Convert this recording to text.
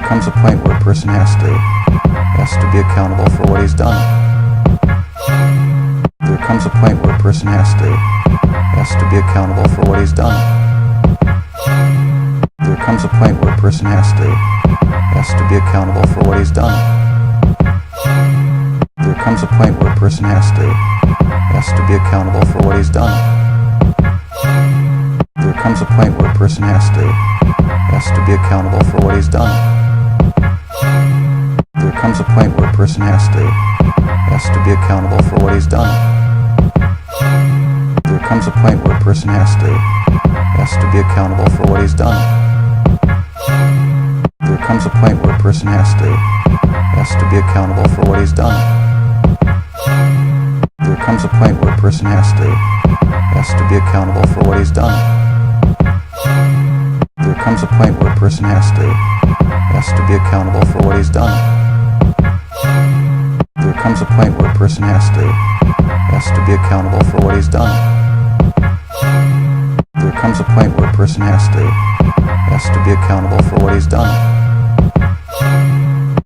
comes a point where a person has to be accountable for what he's done. There comes a point where a person has to be accountable for what he's done. There comes a point where a person has to be accountable for what he's done. There comes a point where a person has to be accountable for what he's done. There comes a point where a person has to be accountable for what he's done. There comes a point where a person has to be accountable for what he's done. There comes a point where a person has to be accountable for what he's done. There comes a point where a person has to be accountable for what he's done. There comes a point where a person has to be accountable for what he's done. There comes a point where a person has to be accountable for what he's done. There comes a point where a person has to be accountable for what he's done. There comes a point where a person has to be accountable for what he's done. There comes a point where a person has to be accountable for what he's done. There comes a point where a person has to be accountable for what he's done. There comes a point where a person has to be accountable for what he's done. There comes a point where a person has to be accountable for what he's done. There comes a point where a person has to be accountable for what he's done.